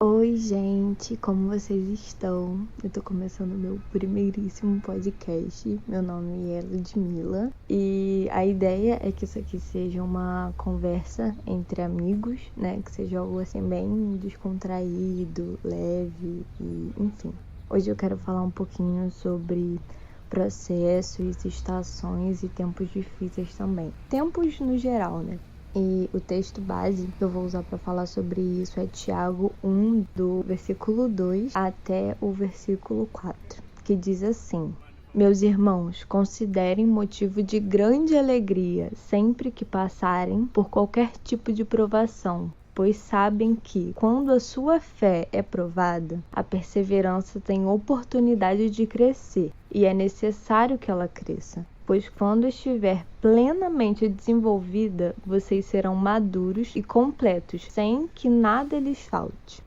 Oi, gente, como vocês estão? Eu tô começando meu primeiríssimo podcast. Meu nome é Ludmilla e a ideia é que isso aqui seja uma conversa entre amigos, né? Que seja algo assim bem descontraído, leve e enfim. Hoje eu quero falar um pouquinho sobre processos, estações e tempos difíceis também. Tempos no geral, né? E o texto base que eu vou usar para falar sobre isso é Tiago 1, do versículo 2 até o versículo 4, que diz assim: Meus irmãos, considerem motivo de grande alegria sempre que passarem por qualquer tipo de provação, pois sabem que, quando a sua fé é provada, a perseverança tem oportunidade de crescer, e é necessário que ela cresça. Pois quando estiver plenamente desenvolvida, vocês serão maduros e completos, sem que nada lhes falte.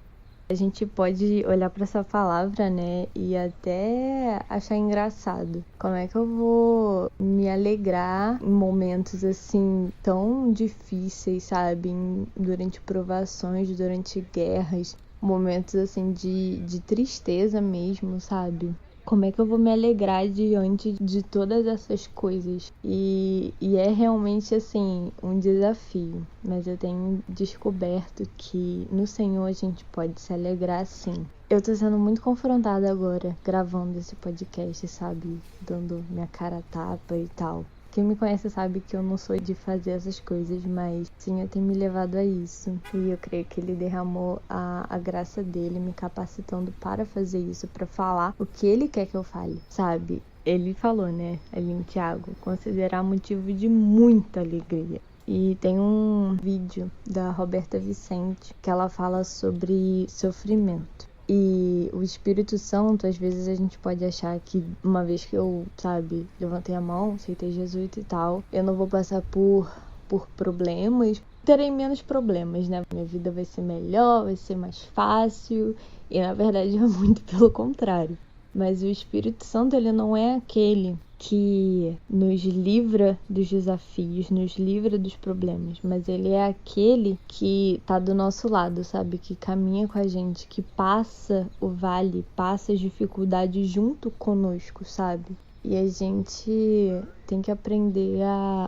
A gente pode olhar para essa palavra, né, e até achar engraçado. Como é que eu vou me alegrar em momentos assim tão difíceis, sabe? Durante provações, durante guerras, momentos assim de tristeza mesmo, sabe? Como é que eu vou me alegrar diante de todas essas coisas? E é realmente, assim, um desafio. Mas eu tenho descoberto que no Senhor a gente pode se alegrar sim. Eu tô sendo muito confrontada agora, gravando esse podcast, sabe? Dando minha cara a tapa e tal. Quem me conhece sabe que eu não sou de fazer essas coisas, mas o Senhor tem me levado a isso. E eu creio que Ele derramou a graça dele, me capacitando para fazer isso, para falar o que Ele quer que eu fale, sabe? Ele falou, né, ali em Tiago, considerar motivo de muita alegria. E tem um vídeo da Roberta Vicente que ela fala sobre sofrimento. E o Espírito Santo, às vezes a gente pode achar que uma vez que eu, sabe, levantei a mão, aceitei Jesus e tal, eu não vou passar por problemas, terei menos problemas, né? Minha vida vai ser melhor, vai ser mais fácil, e na verdade é muito pelo contrário. Mas o Espírito Santo, ele não é aquele que nos livra dos desafios, nos livra dos problemas, mas ele é aquele que tá do nosso lado, sabe? Que caminha com a gente, que passa o vale, passa as dificuldades junto conosco, sabe? E a gente tem que aprender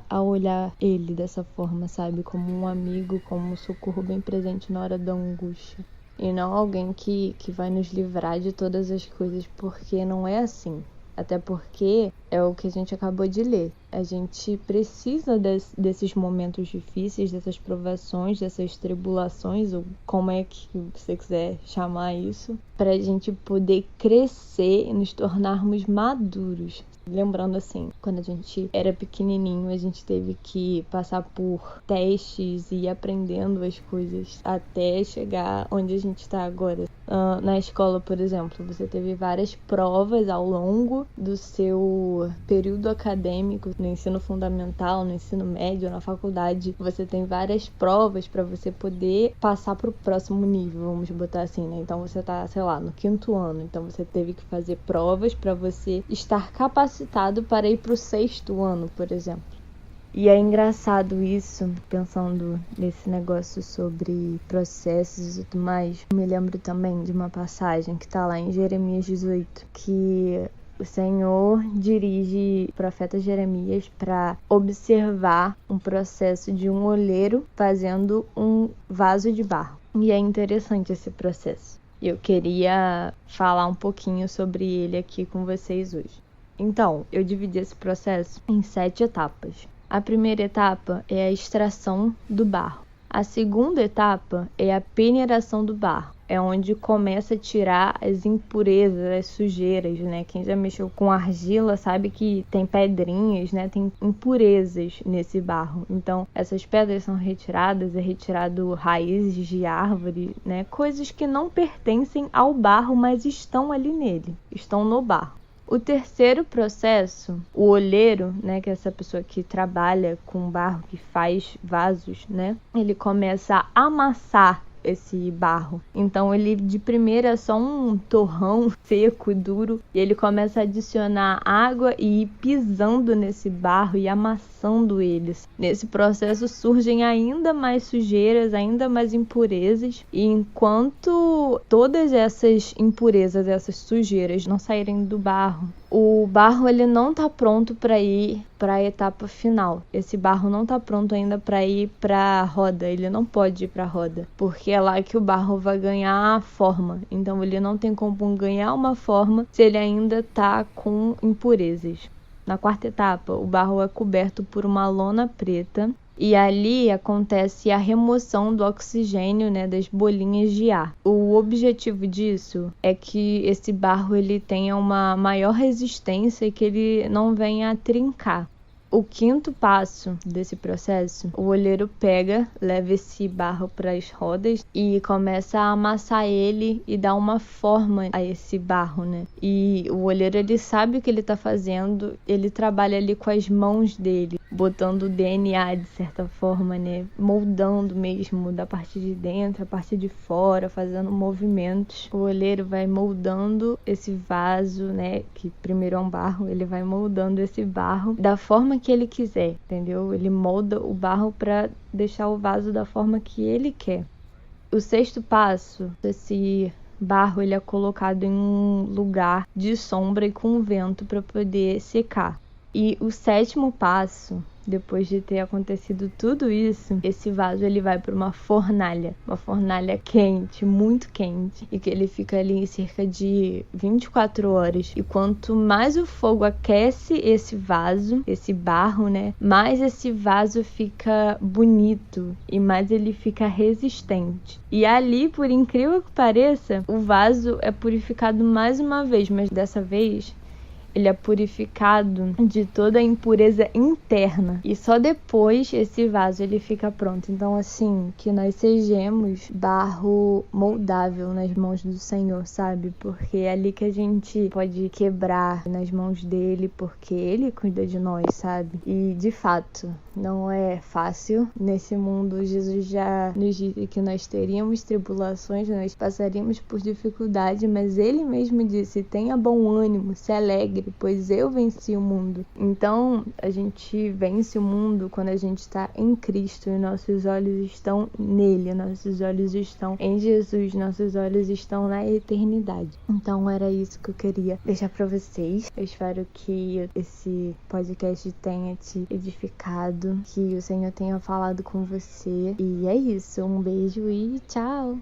a olhar ele dessa forma, sabe? Como um amigo, como um socorro bem presente na hora da angústia. E não alguém que vai nos livrar de todas as coisas, porque não é assim. Até porque é o que a gente acabou de ler. A gente precisa desses momentos difíceis, dessas provações, dessas tribulações, ou como é que você quiser chamar isso, para a gente poder crescer e nos tornarmos maduros. Lembrando assim, quando a gente era pequenininho, a gente teve que passar por testes e ir aprendendo as coisas até chegar onde a gente está agora. Na escola, por exemplo, você teve várias provas ao longo do seu período acadêmico, no ensino fundamental, no ensino médio, na faculdade. Você tem várias provas para você poder passar para o próximo nível, vamos botar assim, né? Então você tá, sei lá, no 5º ano, então você teve que fazer provas para você estar capacitado para ir para o 6º ano, por exemplo. E é engraçado isso, pensando nesse negócio sobre processos e tudo mais. Eu me lembro também de uma passagem que tá lá em Jeremias 18, que o Senhor dirige o profeta Jeremias para observar um processo de um oleiro fazendo um vaso de barro. E é interessante esse processo. Eu queria falar um pouquinho sobre ele aqui com vocês hoje. Então, eu dividi esse processo em 7 etapas. A primeira etapa é a extração do barro. A segunda etapa é a peneiração do barro. É onde começa a tirar as impurezas, as sujeiras, né? Quem já mexeu com argila sabe que tem pedrinhas, né? Tem impurezas nesse barro. Então, essas pedras são retiradas, é retirado raízes de árvore, né? Coisas que não pertencem ao barro, mas estão ali nele, estão no barro. O terceiro processo, o oleiro, né, que é essa pessoa que trabalha com barro, que faz vasos, né, ele começa a amassar esse barro. Então ele de primeira é só um torrão seco e duro, e ele começa a adicionar água e ir pisando nesse barro e amassando eles. Nesse processo surgem ainda mais sujeiras, ainda mais impurezas, e enquanto todas essas impurezas, essas sujeiras não saírem do barro, o barro ele não tá pronto para ir para a etapa final. Esse barro não tá pronto ainda para ir para a roda. Ele não pode ir para a roda, porque é lá que o barro vai ganhar forma. Então ele não tem como ganhar uma forma se ele ainda tá com impurezas. Na quarta etapa, o barro é coberto por uma lona preta. E ali acontece a remoção do oxigênio, né, das bolinhas de ar. O objetivo disso é que esse barro ele tenha uma maior resistência e que ele não venha a trincar. O quinto passo desse processo, o oleiro pega, leva esse barro para as rodas e começa a amassar ele e dar uma forma a esse barro, né? E o oleiro ele sabe o que ele está fazendo, ele trabalha ali com as mãos dele, botando o DNA de certa forma, né? Moldando mesmo da parte de dentro, a parte de fora, fazendo movimentos. O oleiro vai moldando esse vaso, né? Que primeiro é um barro, ele vai moldando esse barro da forma que ele quiser, entendeu? Ele molda o barro para deixar o vaso da forma que ele quer. O sexto passo, esse barro ele é colocado em um lugar de sombra e com vento para poder secar. E o sétimo passo, depois de ter acontecido tudo isso, esse vaso ele vai para uma fornalha quente, muito quente, e que ele fica ali em cerca de 24 horas. E quanto mais o fogo aquece esse vaso, esse barro, né, mais esse vaso fica bonito e mais ele fica resistente. E ali, por incrível que pareça, o vaso é purificado mais uma vez, mas dessa vez ele é purificado de toda a impureza interna. E só depois esse vaso ele fica pronto. Então, assim, que nós sejamos barro moldável nas mãos do Senhor, sabe? Porque é ali que a gente pode quebrar nas mãos dele, porque ele cuida de nós, sabe? E, de fato, não é fácil. Nesse mundo, Jesus já nos disse que nós teríamos tribulações, nós passaríamos por dificuldade, mas ele mesmo disse: tenha bom ânimo, se alegre, pois eu venci o mundo. Então, a gente vence o mundo quando a gente está em Cristo e nossos olhos estão nele, nossos olhos estão em Jesus, nossos olhos estão na eternidade. Então, era isso que eu queria deixar para vocês. Eu espero que esse podcast tenha te edificado, que o Senhor tenha falado com você. E é isso, um beijo e tchau!